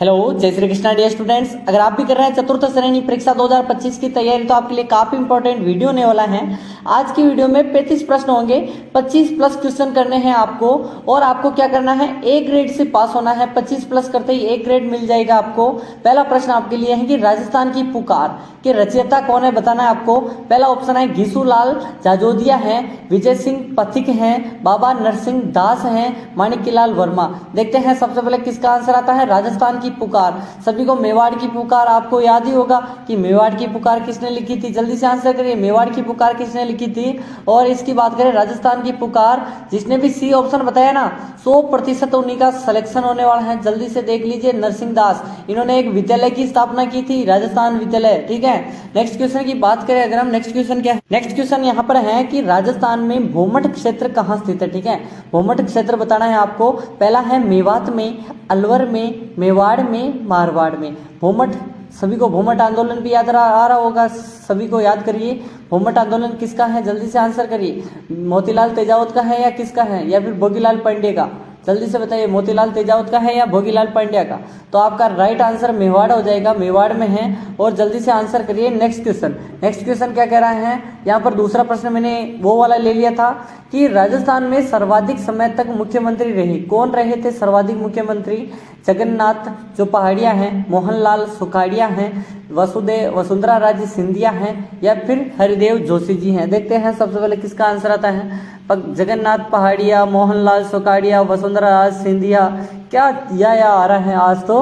Hello, जय Shri Krishna dear students. अगर आप भी कर रहे हैं चतुर्थ श्रेणी परीक्षा 2025 की तैयारी तो आपके लिए काफी इंपॉर्टेंट वीडियो होने वाला है। आज की वीडियो में 35 प्रश्न होंगे, 25 प्लस क्वेश्चन करने हैं आपको। और आपको क्या करना है, ए ग्रेड से पास होना है। 25 प्लस करते ही ए ग्रेड मिल जाएगा आपको। पहला प्रश्न आपके लिए है कि राजस्थान की पुकार के रचयिता कौन है, बताना है आपको। पहला ऑप्शन है घीसूलाल जाजोदिया है, विजय सिंह पथिक हैं, बाबा नरसिंह दास हैं, माणिक्यलाल वर्मा। देखते हैं सबसे पहले किसका आंसर आता है, राजस्थान की पुकार। सभी को मेवाड़ की पुकार आपको याद ही होगा कि मेवाड़ की पुकार किसने लिखी थी। जल्दी से आंसर करिए, मेवाड़ की पुकार किसने लिखी थी। और इसकी बात करें राजस्थान की पुकार, जिसने भी सी ऑप्शन बताया ना, 100% उन्हीं का सिलेक्शन होने वाला है। जल्दी से देख लीजिए, नरसिंह दास, इन्होंने एक विद्यालय की स्थापना की थी, राजस्थान विद्यालय। ठीक है, नेक्स्ट क्वेश्चन की बात करें अगर हम, नेक्स्ट क्वेश्चन क्या है, नेक्स्ट क्वेश्चन यहाँ पर है कि राजस्थान में भूमठ क्षेत्र कहाँ स्थित है। ठीक है, भूमठ क्षेत्र बताना है आपको। पहला है मेवात में, अलवर में, मेवाड़ में, मारवाड़ में। भूमठ, सभी को भूमठ आंदोलन भी याद आ रहा होगा, सभी को याद करिए। भूमठ आंदोलन किसका है, जल्दी से आंसर करिए। मोतीलाल तेजावत का है या किसका है, या फिर भोगीलाल पांडे का। जल्दी से बताइए, मोतीलाल तेजावत का है या भोगीलाल पांड्या का। तो आपका राइट आंसर मेवाड़ हो जाएगा, मेवाड़ में है। और जल्दी से आंसर करिए। नेक्स्ट क्वेश्चन, नेक्स्ट क्वेश्चन क्या कह रहे हैं यहाँ पर, दूसरा प्रश्न मैंने वो वाला ले लिया था कि राजस्थान में सर्वाधिक समय तक मुख्यमंत्री रहे, कौन रहे थे सर्वाधिक मुख्यमंत्री। जगन्नाथ जो पहाड़िया हैं, मोहनलाल सुखाड़िया हैं, वसुंधरा राजे सिंधिया हैं, या फिर हरिदेव जोशी जी हैं। देखते हैं सबसे पहले किसका आंसर आता है। जगन्नाथ पहाड़िया, मोहनलाल सुखाड़िया, वसुंधरा राजे सिंधिया, क्या या आ रहा है आज तो।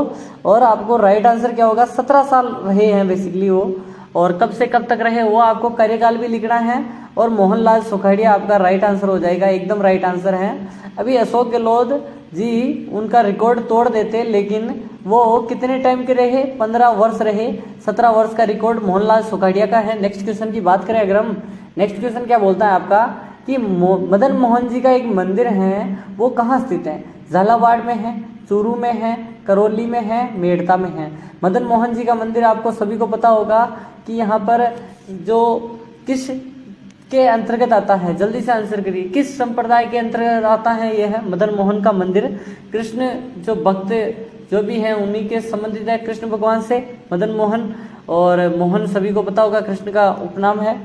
और आपको राइट आंसर क्या होगा, 17 साल रहे हैं बेसिकली वो। और कब से कब तक रहे वो आपको कार्यकाल भी लिखना है। और मोहनलाल सुखाड़िया आपका राइट आंसर हो जाएगा, एकदम राइट आंसर है। अभी अशोक गहलोत जी उनका रिकॉर्ड तोड़ देते, लेकिन वो कितने टाइम के रहे, 15 वर्ष रहे। 17 वर्ष का रिकॉर्ड मोहनलाल सुखाड़िया का है। नेक्स्ट क्वेश्चन की बात करें अगर हम, नेक्स्ट क्वेश्चन क्या बोलता है आपका कि मदन मोहन जी का एक मंदिर है, वो कहाँ स्थित है। झालावाड़ में है, चूरू में है, करौली में है, मेड़ता में है। मदन मोहन जी का मंदिर आपको सभी को पता होगा कि यहाँ पर जो किस के अंतर्गत आता है। जल्दी से आंसर करिए, किस संप्रदाय के अंतर्गत आता है यह है मदन मोहन का मंदिर। कृष्ण जो भक्त जो भी हैं उन्हीं के संबंधित है, कृष्ण भगवान से मदन मोहन। और मोहन सभी को पता होगा कृष्ण का उपनाम है।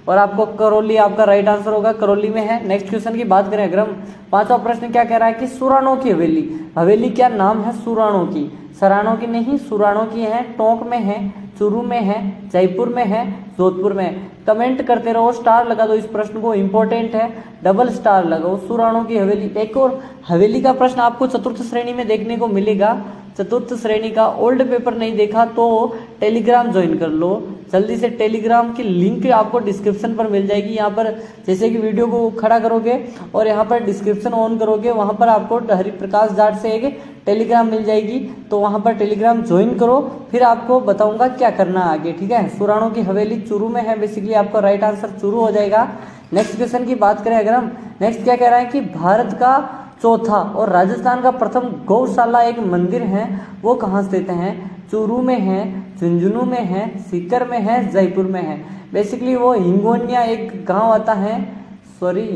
और आपको करौली आपका राइट आंसर होगा, करौली में है। नेक्स्ट क्वेश्चन की बात करें अगर हम, पांचवा प्रश्न क्या कह रहा है कि सुराणों की हवेली, हवेली क्या नाम है सुराणों की, सराणों की नहीं, सुराणों की है। टोंक में है, चूरू में है, जयपुर में है, जोधपुर में है। कमेंट करते रहो, स्टार लगा दो इस प्रश्न को, इंपॉर्टेंट है, डबल स्टार लगाओ। सुराणों की हवेली, एक और हवेली का प्रश्न आपको चतुर्थ श्रेणी में देखने को मिलेगा। चतुर्थ श्रेणी का ओल्ड पेपर नहीं देखा तो टेलीग्राम ज्वाइन कर लो जल्दी से। टेलीग्राम की लिंक आपको डिस्क्रिप्शन पर मिल जाएगी। यहाँ पर जैसे कि वीडियो को खड़ा करोगे और यहाँ पर डिस्क्रिप्शन ऑन करोगे, वहाँ पर आपको हरिप्रकाश जाट से एक टेलीग्राम मिल जाएगी। तो वहाँ पर टेलीग्राम ज्वाइन करो, फिर आपको बताऊंगा क्या करना आगे। ठीक है, सुराणों की हवेली चूरू में है, बेसिकली आपका राइट आंसर चूरू हो जाएगा। नेक्स्ट क्वेश्चन की बात करें अगर हम, नेक्स्ट क्या कह रहा है कि भारत का चौथा और राजस्थान का प्रथम गौशाला एक मंदिर है, वो कहाँ स्थित है। चूरू में है, झुंझुनू में है, सीकर में है, जयपुर में है। बेसिकली वो हिंगोनिया एक गांव आता है, सॉरी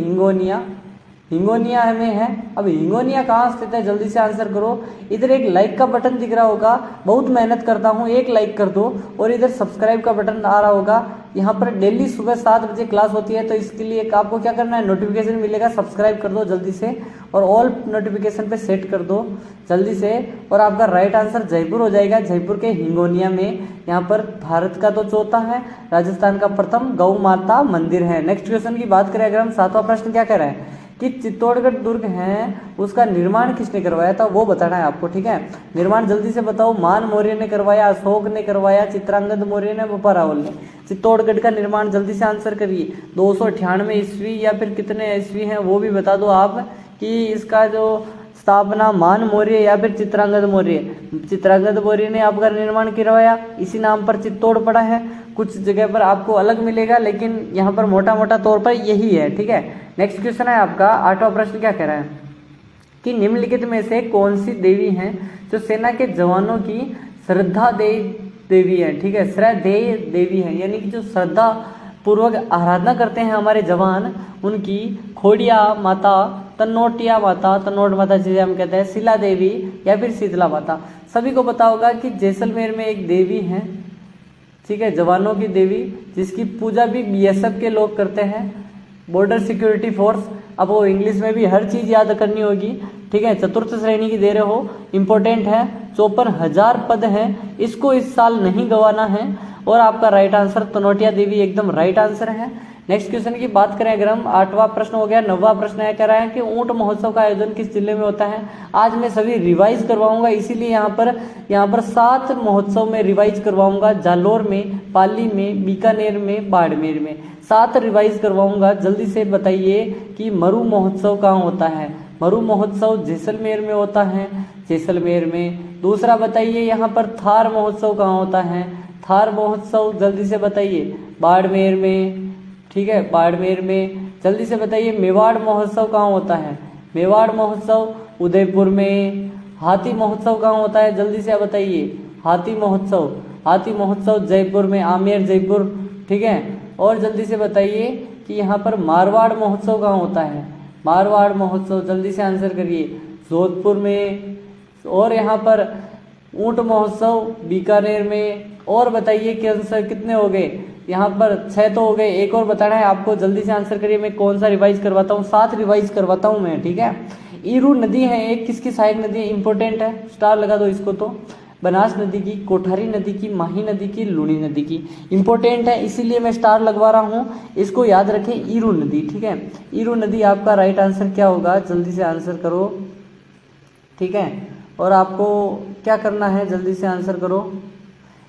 हिंगोनिया में है। अब हिंगोनिया कहाँ स्थित है, जल्दी से आंसर करो। इधर एक लाइक का बटन दिख रहा होगा, बहुत मेहनत करता हूँ, एक लाइक कर दो। और इधर सब्सक्राइब का बटन आ रहा होगा। यहाँ पर डेली सुबह 7 बजे क्लास होती है, तो इसके लिए आपको क्या करना है, नोटिफिकेशन मिलेगा, सब्सक्राइब कर दो जल्दी से। और ऑल नोटिफिकेशन पे सेट कर दो जल्दी से। और आपका राइट आंसर जयपुर हो जाएगा, जयपुर के हिंगोनिया में। यहाँ पर भारत का तो चौथा है, राजस्थान का प्रथम गौ माता मंदिर है। नेक्स्ट क्वेश्चन की बात करें अगर हम, सातवां प्रश्न क्या कह रहे हैं कि चित्तौड़गढ़ दुर्ग है, उसका निर्माण किसने करवाया था, वो बताना है आपको। ठीक है, निर्माण जल्दी से बताओ। मान मौर्य ने करवाया, अशोक ने करवाया, चित्रांगद मौर्य ने, बोपा रावल ने। चित्तौड़गढ़ का निर्माण जल्दी से आंसर करिए। 298 ईस्वी या फिर कितने ईस्वी हैं वो भी बता दो आप, कि इसका जो स्थापना मान मौर्य या फिर चित्रांगद मौर्य। चित्रांगद मौर्य ने आपका निर्माण करवाया, इसी नाम पर चित्तौड़ पड़ा है। कुछ जगह पर आपको अलग मिलेगा, लेकिन यहाँ पर मोटा मोटा तौर पर यही है। ठीक है, नेक्स्ट क्वेश्चन है आपका आठवां प्रश्न क्या कह रहा है कि निम्नलिखित में से कौन सी देवी हैं जो सेना के जवानों की श्रद्धा देवी है। ठीक है, श्रद्धेय देवी है, यानी कि जो श्रद्धा पूर्वक आराधना करते हैं हमारे जवान, उनकी खोड़िया माता तनोटिया माता, तनोट माता जिसे हम कहते हैं, शिला देवी या फिर शीतला माता। सभी को पता होगा कि जैसलमेर में एक देवी है, ठीक है, जवानों की देवी, जिसकी पूजा भी बीएसएफ के लोग करते हैं, बॉर्डर सिक्योरिटी फोर्स। अब वो इंग्लिश में भी हर चीज़ याद करनी होगी, ठीक है। चतुर्थ श्रेणी की दे रहे हो, इंपॉर्टेंट है। 54,000 पद हैं, इसको इस साल नहीं गंवाना है। और आपका राइट आंसर तनोटिया देवी एकदम राइट आंसर है। नेक्स्ट क्वेश्चन की बात करें अगर हम, 8वां प्रश्न हो गया। 9वां प्रश्न है, कह रहा है कि ऊंट महोत्सव का आयोजन किस जिले में होता है। आज मैं सभी रिवाइज करवाऊंगा, इसीलिए यहाँ पर 7 महोत्सव में रिवाइज करवाऊंगा। जालोर में, पाली में, बीकानेर में, बाड़मेर में 7 रिवाइज करवाऊंगा। जल्दी से बताइए कि मरु महोत्सव कहाँ होता है। मरु महोत्सव जैसलमेर में होता है, जैसलमेर में। दूसरा बताइए यहाँ पर थार महोत्सव कहाँ होता है। थार महोत्सव जल्दी से बताइए, बाड़मेर में, ठीक है, बाड़मेर में। जल्दी से बताइए मेवाड़ महोत्सव कहाँ होता है। मेवाड़ महोत्सव उदयपुर में। हाथी महोत्सव कहाँ होता है, जल्दी से बताइए। हाथी महोत्सव जयपुर में, आमेर जयपुर, ठीक है। और जल्दी से बताइए कि यहाँ पर मारवाड़ महोत्सव कहाँ होता है। मारवाड़ महोत्सव जल्दी से आंसर करिए, जोधपुर में। और यहाँ पर ऊंट महोत्सव बीकानेर में। और बताइए कि आंसर कितने हो गए, यहाँ पर 6 तो हो गए, एक और बताना है आपको। जल्दी से आंसर करिए, मैं कौन सा रिवाइज करवाता हूँ, 7 रिवाइज करवाता हूँ मैं, ठीक है। ईरू नदी है एक, किसकी सहायक नदी है, इंपॉर्टेंट है, स्टार लगा दो इसको तो। बनास नदी की, कोठारी नदी की, माही नदी की, लूणी नदी की, इंपॉर्टेंट है, इसीलिए मैं स्टार लगवा रहा हूँ, इसको याद रखें, ईरू नदी, ठीक है। ईरू नदी आपका राइट आंसर क्या होगा, जल्दी से आंसर करो, ठीक है। और आपको क्या करना है, जल्दी से आंसर करो।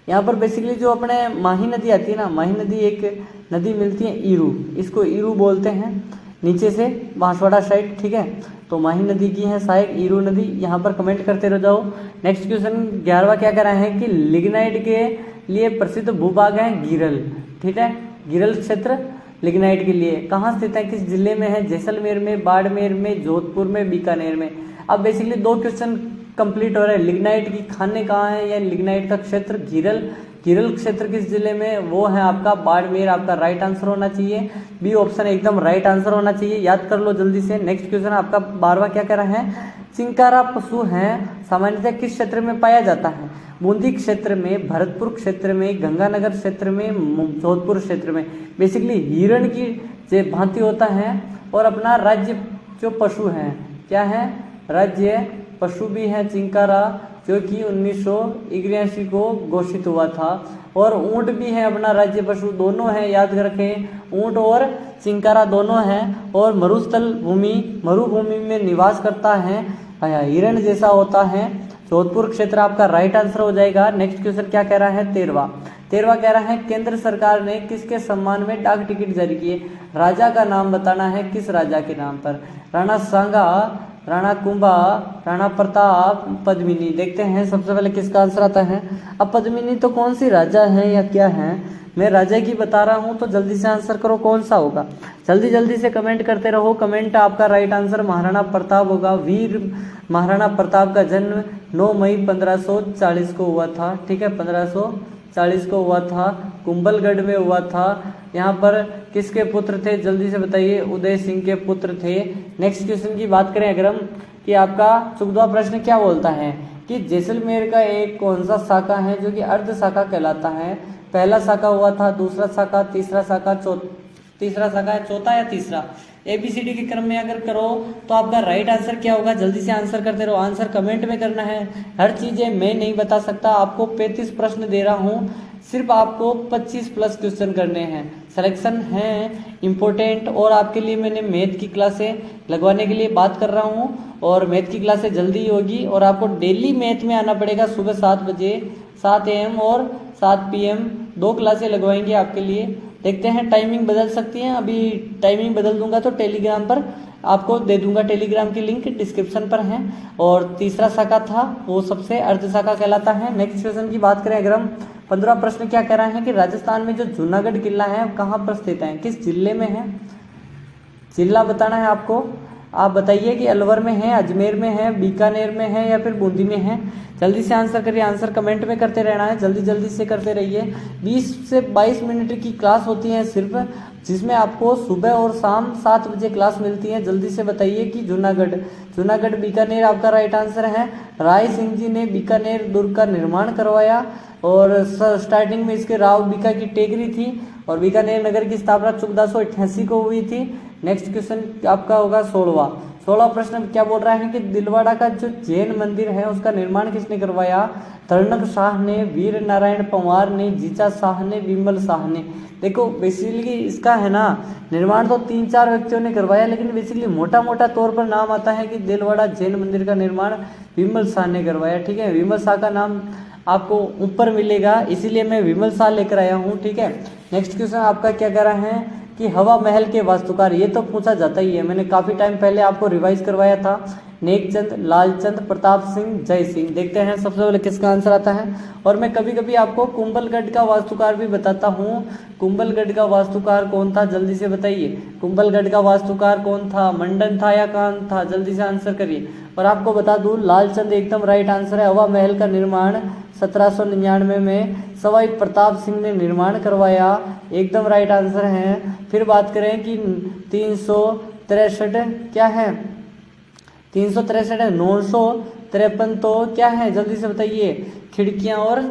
यहाँ पर बेसिकली जो अपने माही नदी आती है ना, माही नदी एक नदी मिलती है ईरू, इसको ईरू बोलते हैं, नीचे से बांसवाड़ा साइड, ठीक है। तो माही नदी की है सहायक ईरू नदी। यहाँ पर कमेंट करते रह जाओ। नेक्स्ट क्वेश्चन 11वां क्या कह रहा है कि लिग्नाइट के लिए प्रसिद्ध भूभाग है गिरल, ठीक है। गिरल क्षेत्र लिग्नाइट के लिए कहाँ स्थित है, किस जिले में है, जैसलमेर में, बाड़मेर में, जोधपुर में, बीकानेर में। अब बेसिकली 2 क्वेश्चन कंप्लीट हो रहा है। लिग्नाइट की खाने कहाँ है, या लिग्नाइट का क्षेत्र गिरल क्षेत्र किस जिले में, वो है आपका बाड़मेर। आपका राइट आंसर होना चाहिए, बी ऑप्शन एकदम राइट आंसर होना चाहिए, याद कर लो जल्दी से। नेक्स्ट क्वेश्चन आपका 12वां क्या कह रहा है, चिंकारा पशु है सामान्यतः किस क्षेत्र में पाया जाता है। बूंदी क्षेत्र में, भरतपुर क्षेत्र में, गंगानगर क्षेत्र में, जोधपुर क्षेत्र में। बेसिकली हिरण की भांति होता है। और अपना राज्य जो पशु है, क्या है, राज्य पशु भी है चिंकारा, जो कि 1981 को घोषित हुआ था। और ऊंट भी है अपना राज्य पशु, दोनों है, याद रखें, ऊंट और चिंकारा दोनों हैं। और मरुभूमि में निवास करता है, हिरण जैसा होता है। जोधपुर क्षेत्र आपका राइट आंसर हो जाएगा। नेक्स्ट क्वेश्चन क्या कह रहा है, 13वां कह रहा है केंद्र सरकार ने किसके सम्मान में डाक टिकट जारी किए। राजा का नाम बताना है, किस राजा के नाम पर, राणा सांगा, राणा कुंभा, राणा प्रताप, पद्मिनी। देखते हैं सबसे पहले किसका आंसर आता है। अब पद्मिनी तो कौन सी राजा है या क्या है, मैं राजा की बता रहा हूं, तो जल्दी से आंसर करो कौन सा होगा। जल्दी से कमेंट करते रहो। कमेंट आपका राइट आंसर महाराणा प्रताप होगा। वीर महाराणा प्रताप का जन्म 9 मई 1540 को हुआ था, ठीक है, 1540 को हुआ था, कुंभलगढ़ में हुआ था। यहाँ पर किसके पुत्र थे, जल्दी से बताइए, उदय सिंह के पुत्र थे। नेक्स्ट क्वेश्चन की बात करें अगर हम, कि आपका 14वां प्रश्न क्या बोलता है कि जैसलमेर का एक कौन सा शाखा है जो कि अर्ध शाखा कहलाता है। पहला शाखा हुआ था, दूसरा शाखा, तीसरा शाखा, तीसरा शाखा है, चौथा या तीसरा। ABCD के क्रम में अगर करो तो आपका राइट आंसर क्या होगा, जल्दी से आंसर करते रहो। आंसर कमेंट में करना है, हर चीजें मैं नहीं बता सकता। आपको 35 प्रश्न दे रहा हूँ, सिर्फ आपको 25 प्लस क्वेश्चन करने हैं, सिलेक्शन है इम्पोर्टेंट। और आपके लिए मैंने मैथ की क्लासें लगवाने के लिए बात कर रहा हूँ, और मैथ की क्लासें जल्दी होगी। और आपको डेली मैथ में आना पड़ेगा, सुबह 7 बजे, 7 AM और 7 PM 2 क्लासें लगवाएंगे आपके लिए। देखते हैं, टाइमिंग बदल सकती है, अभी टाइमिंग बदल दूंगा तो टेलीग्राम पर आपको दे दूंगा, टेलीग्राम की लिंक डिस्क्रिप्शन पर है। और तीसरा शाखा था वो सबसे अर्ध शाखा कहलाता है। नेक्स्ट क्वेश्चन की बात करें अगर हम, 15वां प्रश्न क्या कह रहा है कि राजस्थान में जो जूनागढ़ किला है कहाँ पर स्थित है, किस जिले में है, जिला बताना है आपको। आप बताइए कि अलवर में है, अजमेर में है, बीकानेर में है या फिर बूंदी में है। जल्दी से आंसर करिए, आंसर कमेंट में करते रहना है, जल्दी जल्दी से करते रहिए। 20 से 22 मिनट की क्लास होती है सिर्फ, जिसमें आपको सुबह और शाम 7 बजे क्लास मिलती है। जल्दी से बताइए कि जूनागढ़ बीकानेर आपका राइट आंसर है। राय सिंह जी ने बीकानेर दुर्ग का निर्माण करवाया और स्टार्टिंग में इसके राव बीका की टेकरी थी और बीकानेर नगर की स्थापना 1488 को हुई थी। नेक्स्ट क्वेश्चन आपका होगा 16वां प्रश्न क्या बोल रहा है कि दिलवाड़ा का जो जैन मंदिर है उसका निर्माण किसने करवाया? तरणक शाह ने, वीर नारायण पंवार ने, जीचा शाह ने, विमल शाह ने। देखो बेसिकली इसका है ना निर्माण तो 3-4 व्यक्तियों ने करवाया, लेकिन बेसिकली मोटा मोटा तौर पर नाम आता है कि दिलवाड़ा जैन मंदिर का निर्माण विमल शाह ने करवाया। ठीक है, विमल शाह का नाम आपको ऊपर मिलेगा, इसीलिए मैं विमल शाह लेकर आया हूँ। ठीक है, नेक्स्ट क्वेश्चन आपका क्या कह रहा है कि हवा महल के वास्तुकार, ये तो पूछा जाता ही है, मैंने काफ़ी टाइम पहले आपको रिवाइज करवाया था। नेकचंद, लालचंद, प्रताप सिंह, जय सिंह। देखते हैं सबसे पहले किसका आंसर आता है। और मैं कभी कभी आपको कुंभलगढ़ का वास्तुकार भी बताता हूँ। कुंभलगढ़ का वास्तुकार कौन था, जल्दी से बताइए। कुंभलगढ़ का वास्तुकार कौन था, मंडन था या कान था? जल्दी से आंसर करिए। और आपको बता दूँ लालचंद एकदम राइट आंसर है। हवा महल का निर्माण 1799 में सवाई प्रताप सिंह ने निर्माण करवाया, एकदम राइट आंसर है। फिर बात करें कि 363 क्या है, 363 है, 953 तो क्या है, जल्दी से बताइए। खिड़कियां और,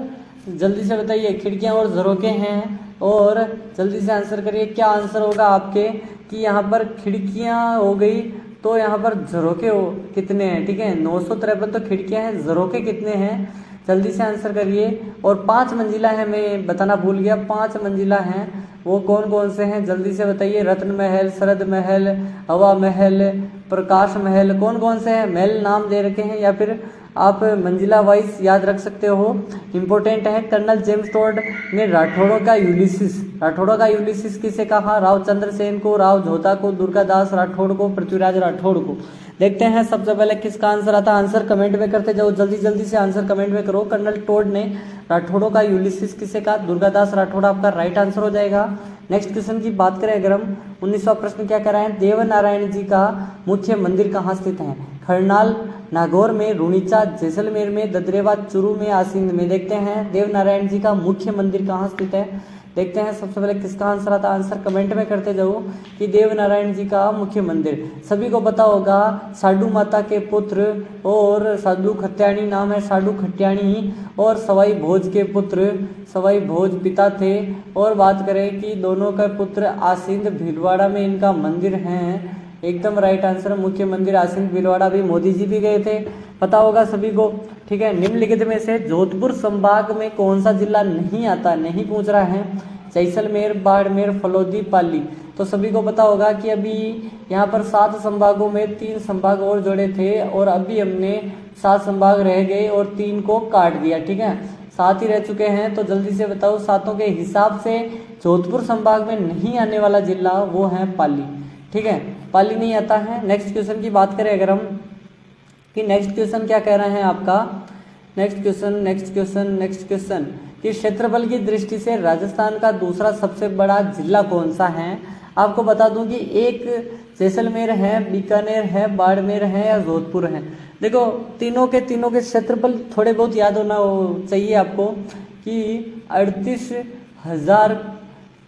जल्दी से बताइए, खिड़कियां और झरोके हैं। और जल्दी से आंसर करिए, क्या आंसर होगा आपके कि यहाँ पर खिड़कियां हो गई तो यहाँ पर झरोके कितने हैं? ठीक है, 953 तो खिड़कियां हैं, झरोके कितने हैं? जल्दी से आंसर करिए। और 5 मंजिला है, मैं बताना भूल गया, 5 मंजिला हैं, वो कौन कौन से हैं? जल्दी से बताइए। रत्न महल, शरद महल, हवा महल, प्रकाश महल, कौन कौन से हैं? महल नाम दे रखे हैं या फिर आप मंजिला वाइज याद रख सकते हो, इंपॉर्टेंट है। कर्नल जेम्स टोड ने राठौड़ों का यूलिसिस किसे कहा? राव चंद्रसेन को, राव जोधा को, दुर्गादास राठौड़ को, पृथ्वीराज राठौड़ को। देखते हैं सबसे पहले किसका आंसर आता है। आंसर कमेंट में करते जाओ, जल्दी जल्दी से आंसर कमेंट में करो। कर्नल टोड ने राठौड़ों का यूलिसिस किसे कहा? दुर्गादास राठौड़ आपका राइट आंसर हो जाएगा। नेक्स्ट क्वेश्चन की बात करें अगर हम, 19वां प्रश्न क्या कह रहे हैं? देवनारायण जी का मुख्य मंदिर कहाँ स्थित है? खरनाल, नागौर में, रुणीचा, जैसलमेर में, ददरेवा, चूरू में, आसींद में। देखते हैं देवनारायण जी का मुख्य मंदिर कहाँ स्थित है। देखते हैं सबसे पहले किसका आंसर आता है। आंसर कमेंट में करते जाओ कि देवनारायण जी का मुख्य मंदिर, सभी को पता होगा, साडू माता के पुत्र और साडू खट्याणी नाम है, साडू खट्याणी, और सवाई भोज के पुत्र सवाई भोज पिता थे। और बात करें कि दोनों का पुत्र आसींद भीलवाड़ा में इनका मंदिर है, एकदम राइट आंसर। मुख्य मंदिर आसींद भीलवाड़ा, भी मोदी जी भी गए थे, पता होगा सभी को। ठीक है, निम्नलिखित में से जोधपुर संभाग में कौन सा जिला नहीं आता? नहीं पूछ रहा है। जैसलमेर, बाड़मेर, फलोदी, पाली। तो सभी को पता होगा कि अभी यहाँ पर 7 संभागों में 3 संभाग और जोड़े थे और अभी हमने 7 संभाग रह गए और 3 को काट दिया। ठीक है, 7 ही रह चुके हैं। तो जल्दी से बताओ, 7 के हिसाब से जोधपुर संभाग में नहीं आने वाला जिला वो है पाली। ठीक है, पाली नहीं आता है। नेक्स्ट क्वेश्चन की बात करें अगर हम, कि नेक्स्ट क्वेश्चन क्या कह रहे हैं आपका। नेक्स्ट क्वेश्चन कि क्षेत्रफल की दृष्टि से राजस्थान का दूसरा सबसे बड़ा जिला कौन सा है? आपको बता दूं कि एक जैसलमेर है, बीकानेर है, बाड़मेर है या जोधपुर है। देखो तीनों के क्षेत्रफल थोड़े बहुत याद होना चाहिए आपको कि 38,000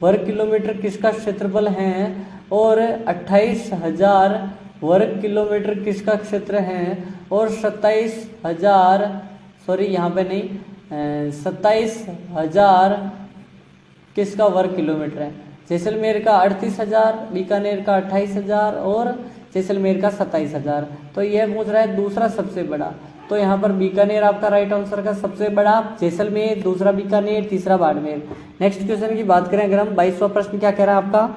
वर्ग किलोमीटर किसका क्षेत्रफल है और 28,000 वर्ग किलोमीटर किसका क्षेत्र है और 27,000 किसका वर्ग किलोमीटर है। जैसलमेर का 38,000, बीकानेर का 28,000 और जैसलमेर का 27,000। तो यह पूछ रहा है दूसरा सबसे बड़ा, तो यहाँ पर बीकानेर आपका राइट आंसर का सबसे बड़ा, जैसलमेर, दूसरा बीकानेर, तीसरा बाड़मेर। नेक्स्ट क्वेश्चन की बात करें अगर हम, 22वां प्रश्न क्या कह रहा है आपका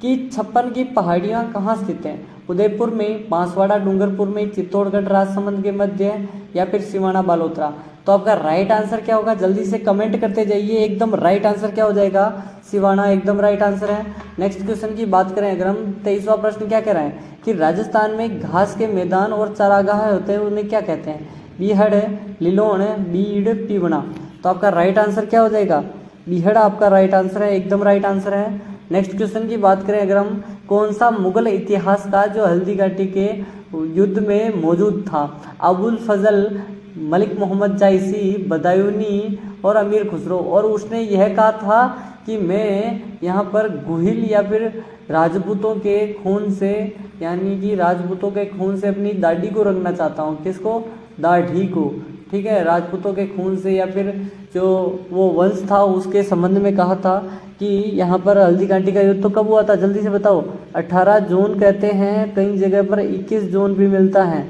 कि 56 की पहाड़ियाँ कहाँ स्थित हैं? उदयपुर में, बांसवाड़ा, डूंगरपुर में, चित्तौड़गढ़, राजसमंद के मध्य या फिर सिवाना, बालोतरा। तो आपका राइट आंसर क्या होगा? जल्दी से कमेंट करते जाइए। एकदम राइट आंसर क्या हो जाएगा? सिवाना, एकदम राइट आंसर है। नेक्स्ट क्वेश्चन की बात करें अगर हम, 23वां प्रश्न क्या कह रहा है कि राजस्थान में घास के मैदान और चारागाह होते हैं उन्हें क्या कहते हैं? बीहड़, लिलोन, बीड़, पीवना। तो आपका राइट आंसर क्या हो जाएगा? बीहड़ आपका राइट आंसर है, एकदम राइट आंसर है। नेक्स्ट क्वेश्चन की बात करें अगर हम, कौन सा मुगल इतिहास का जो हल्दी घाटी के युद्ध में मौजूद था? अबुल फजल, मलिक मोहम्मद जायसी, बदायूनी और अमीर खुसरो। और उसने यह कहा था कि मैं यहाँ पर गुहिल या फिर राजपूतों के खून से, यानी कि राजपूतों के खून से अपनी दाढ़ी को रंगना चाहता हूँ। किसको? दाढ़ी को, ठीक है, राजपूतों के खून से या फिर जो वो वंश था उसके संबंध में कहा था कि यहाँ पर हल्दी घाटी का युद्ध तो कब हुआ था, जल्दी से बताओ। 18 जून कहते हैं, कई जगह पर 21 जून भी मिलता है,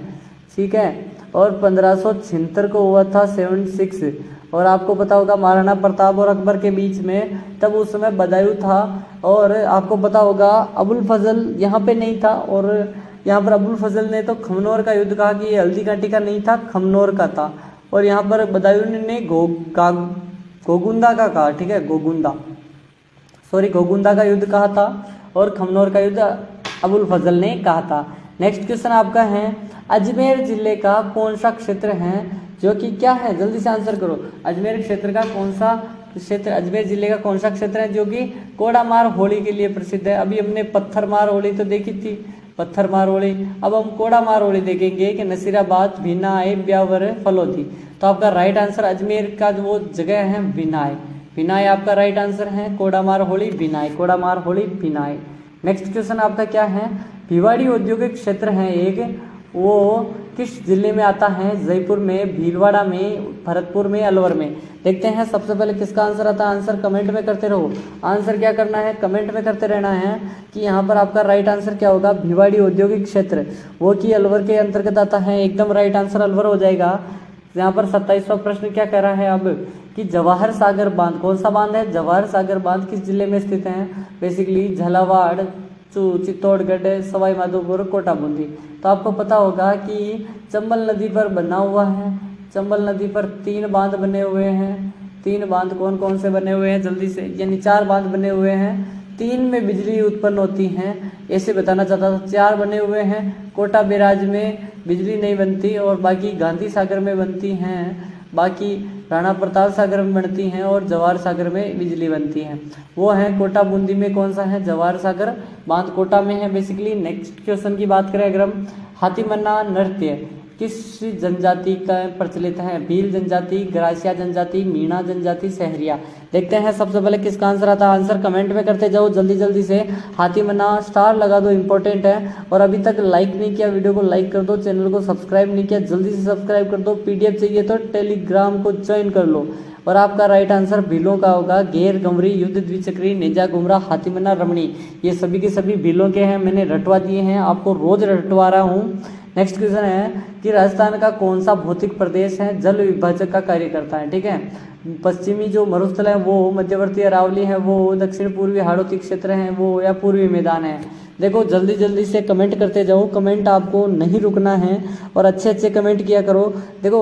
ठीक है। और 1576 को हुआ था, 76। और आपको पता होगा महाराणा प्रताप और अकबर के बीच में तब उस समय बदायूं था। और आपको पता होगा अबुल फजल यहाँ पे नहीं था, और यहाँ पर अबुल फजल ने तो खमनोर का युद्ध कहा कि ये हल्दी घाटी का नहीं था, खमनोर का था। और यहाँ पर बदायूं ने गोगुंदा का कहा, ठीक है, गोगुंदा का युद्ध कहा था, और खमनोर का युद्ध अबुल फजल ने कहा था। नेक्स्ट क्वेश्चन आपका है, अजमेर जिले का कौन सा क्षेत्र है जो कि क्या है, जल्दी से आंसर करो। अजमेर क्षेत्र का कौन सा क्षेत्र, अजमेर जिले का कौन सा क्षेत्र है जो कि कोड़ामार होली के लिए प्रसिद्ध है? अभी हमने पत्थरमार होली तो देखी थी, पत्थरमार होली। अब हम कोड़ामार होली देखेंगे कि नसीराबाद, भिनाई, ब्यावर, फलोदी। तो आपका राइट आंसर अजमेर का जो वो जगह है भिनाई, भिनाई आपका राइट आंसर है। कोड़ामार होली भिनाई, कोड़ामार होली भिनाई। नेक्स्ट क्वेश्चन आपका क्या है, भिवाड़ी औद्योगिक क्षेत्र है एक, वो किस जिले में आता है? जयपुर में, भीलवाड़ा में, भरतपुर में, अलवर में। देखते हैं सबसे पहले किसका आंसर आता है। आंसर कमेंट में करते रहो। आंसर क्या करना है, कमेंट में करते रहना है कि यहाँ पर आपका राइट आंसर क्या होगा। भिवाड़ी औद्योगिक क्षेत्र वो कि अलवर के अंतर्गत आता है, एकदम राइट आंसर अलवर हो जाएगा। यहाँ पर 27वां प्रश्न क्या कह रहा है अब कि जवाहर सागर बांध, कौन सा बांध है? जवाहर सागर बांध किस जिले में स्थित है? बेसिकली झालावाड़, चित्तौड़गढ़, सवाई माधोपुर, कोटा बूंदी। तो आपको पता होगा कि चंबल नदी पर बना हुआ है, चंबल नदी पर 3 बांध बने हुए हैं। 3 बांध कौन कौन से बने हुए हैं जल्दी से, यानी 4 बांध बने हुए हैं। 3 में बिजली उत्पन्न होती है, ऐसे बताना चाहता था। 4 बने हुए हैं, कोटा बैराज में बिजली नहीं बनती और बाकी गांधी सागर में बनती हैं, बाकी राणा प्रताप सागर में बनती हैं और जवाहर सागर में बिजली बनती है। वो है कोटा बूंदी में कौन सा है? जवाहर सागर बांध कोटा में है बेसिकली। नेक्स्ट क्वेश्चन की बात करें अगर हम, हाथीमन्ना नृत्य किस जनजाति का प्रचलित है? भील जनजाति, ग्रासिया जनजाति, मीणा जनजाति, सहरिया। देखते हैं सबसे पहले किसका आंसर आता है। आंसर कमेंट में करते जाओ जल्दी जल्दी से। हाथीमन्ना स्टार लगा दो, इंपॉर्टेंट है। और अभी तक लाइक नहीं किया वीडियो को लाइक कर दो, चैनल को सब्सक्राइब नहीं किया जल्दी से सब्सक्राइब कर दो। पीडीएफ चाहिए तो टेलीग्राम को ज्वाइन कर लो। और आपका राइट आंसर भीलों का होगा। घेर, गमरी, युद्ध द्विचक्री, नेजा, गुमरा, हाथीमन्ना, रमणी, ये सभी के सभी भीलों के हैं। मैंने रटवा दिए हैं, आपको रोज रटवा रहा हूँ। नेक्स्ट क्वेश्चन है कि राजस्थान का कौन सा भौतिक प्रदेश है जल विभाजक का कार्य करता है? ठीक है, पश्चिमी जो मरुस्थल है वो, मध्यवर्ती अरावली है वो, दक्षिण पूर्वी हाड़ौती क्षेत्र है वो, या पूर्वी मैदान है। देखो जल्दी जल्दी से कमेंट करते जाओ, कमेंट आपको नहीं रुकना है और अच्छे अच्छे कमेंट किया करो। देखो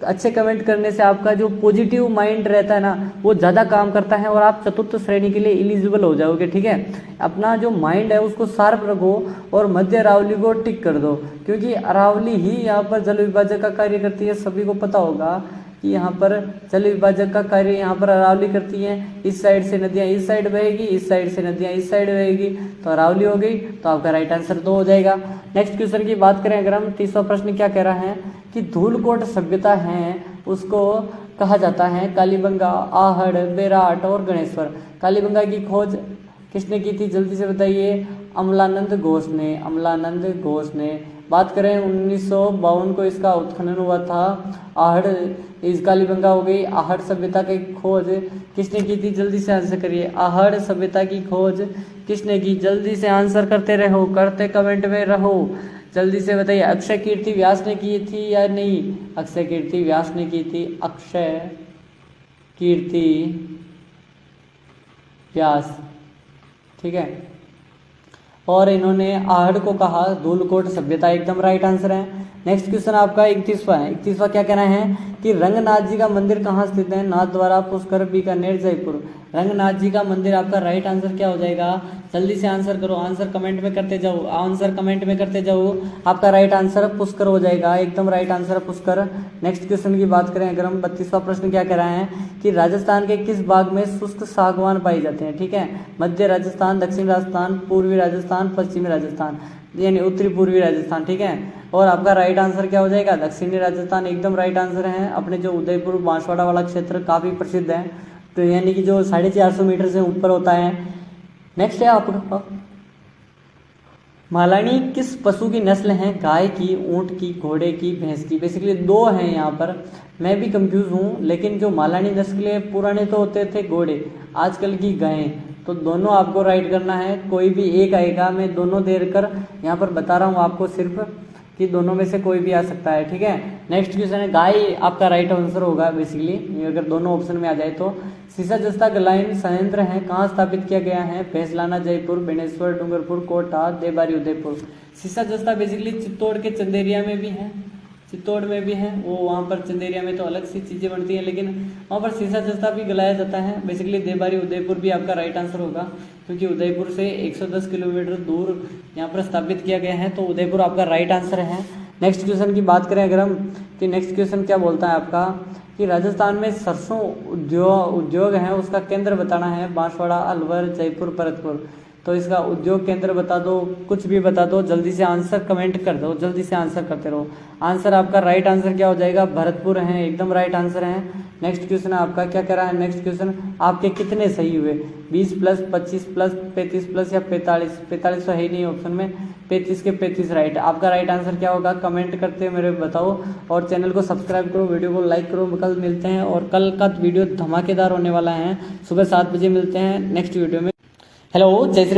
अच्छे कमेंट करने से आपका जो पॉजिटिव माइंड रहता है ना वो ज़्यादा काम करता है और आप चतुर्थ श्रेणी के लिए एलिजिबल हो जाओगे। ठीक है, अपना जो माइंड है उसको शार्प रखो और मध्य अरावली को टिक कर दो, क्योंकि अरावली ही यहाँ पर जल विभाजक का कार्य करती है। सभी को पता होगा कि यहाँ पर जल विभाजक का कार्य यहाँ पर अरावली करती है। इस साइड से नदियाँ इस साइड बहेगी, इस साइड से नदियाँ इस साइड बहेगी, तो अरावली हो गई। तो आपका राइट आंसर 2 हो जाएगा। नेक्स्ट क्वेश्चन की बात करें अगर हम, 30वां प्रश्न क्या कह रहा है कि धूलकोट सभ्यता है उसको कहा जाता है कालीबंगा, आहड़, बेराट और गणेश्वर। कालीबंगा की खोज किसने की थी जल्दी से बताइए? अमलानंद घोष ने, अमलानंद घोष ने। बात करें 1952 को इसका उत्खनन हुआ था। आहड़, इस कालीबंगा हो गई। आहड़ सभ्यता की खोज किसने की थी जल्दी से आंसर करिए। आहड़ सभ्यता की खोज किसने की? जल्दी से आंसर करते रहो, करते कमेंट में रहो, जल्दी से बताइए। अक्षय कीर्ति व्यास ने की थी या नहीं? अक्षय कीर्ति व्यास ने की थी, अक्षय कीर्ति व्यास। ठीक है, और इन्होंने आहड़ को कहा धूलकोट सभ्यता, एकदम राइट आंसर है। नेक्स्ट क्वेश्चन आपका 31वां है। 31वां क्या कहना है कि रंगनाथ जी का मंदिर कहाँ स्थित है? नाथ द्वारा, पुष्कर, बीकानेर, जयपुर। रंगनाथ जी का मंदिर आपका राइट आंसर क्या हो जाएगा? जल्दी से आंसर करो, आंसर कमेंट में करते जाओ, आंसर कमेंट में करते जाओ। आपका राइट आंसर पुष्कर हो जाएगा, एकदम right answer Pushkar. Next question की बात करें अगर हम, 32वां प्रश्न क्या कह रहा है कि राजस्थान के किस भाग में शुष्क सागवान पाई जाते हैं? ठीक है, मध्य राजस्थान, दक्षिण राजस्थान, पूर्वी राजस्थान, पश्चिमी राजस्थान, यानी उत्तरी पूर्वी राजस्थान। ठीक है, और आपका राइट आंसर क्या हो जाएगा? दक्षिणी राजस्थान, एकदम राइट आंसर है। अपने जो उदयपुर बांसवाड़ा वाला क्षेत्र काफ़ी प्रसिद्ध है, तो यानी कि जो 450 मीटर से ऊपर होता है। नेक्स्ट है आपका, मालानी किस पशु की नस्ल है? गाय की, ऊंट की, घोड़े की, भैंस की। बेसिकली दो हैं यहाँ पर, मैं भी कंफ्यूज हूँ, लेकिन जो मालानी नस्ल के पुराने तो होते थे घोड़े, आजकल की गायें, तो दोनों आपको राइट करना है, कोई भी एक आएगा। मैं दोनों देर कर यहाँ पर बता रहा हूँ आपको सिर्फ कि दोनों में से कोई भी आ सकता है। ठीक है, नेक्स्ट क्वेश्चन है, गाय आपका राइट आंसर होगा बेसिकली, अगर दोनों ऑप्शन में आ जाए तो। सीसा जस्ता गलाइन संयंत्र है कहाँ स्थापित किया गया है? भैंसलाना, जयपुर, बेनेश्वर, डूंगरपुर, कोटा, देबारी, उदयपुर। सीसा जस्ता बेसिकली चित्तौड़ के चंदेरिया में भी है, चित्तौड़ में भी है, वो वहाँ पर चंदेरिया में तो अलग सी चीज़ें बनती हैं, लेकिन वहाँ पर सीसा जस्ता भी गलाया जाता है। बेसिकली देबारी, उदयपुर भी आपका राइट आंसर होगा, क्योंकि उदयपुर से 110 किलोमीटर दूर यहाँ पर स्थापित किया गया है, तो उदयपुर आपका राइट आंसर है। नेक्स्ट क्वेश्चन की बात करें अगर हम, कि नेक्स्ट क्वेश्चन क्या बोलता है आपका कि राजस्थान में सरसों उद्योग है, उसका केंद्र बताना है। बांसवाड़ा, अलवर, जयपुर, भरतपुर। तो इसका उद्योग केंद्र बता दो, कुछ भी बता दो, जल्दी से आंसर कमेंट कर दो, जल्दी से आंसर करते रहो। आंसर आपका राइट आंसर क्या हो जाएगा? भरतपुर है, एकदम राइट आंसर है। नेक्स्ट क्वेश्चन आपका क्या कह रहा है? नेक्स्ट क्वेश्चन, आपके कितने सही हुए? 20 प्लस, 25 प्लस, 35 प्लस या 45? 45 तो है ही नहीं ऑप्शन में, 35 के 35 राइट। आपका राइट आंसर क्या होगा? कमेंट करते मेरे बताओ, और चैनल को सब्सक्राइब करो, वीडियो को लाइक करो। कल मिलते हैं, और कल का वीडियो धमाकेदार होने वाला है, सुबह 7 बजे मिलते हैं नेक्स्ट वीडियो में। हेलो, जय श्री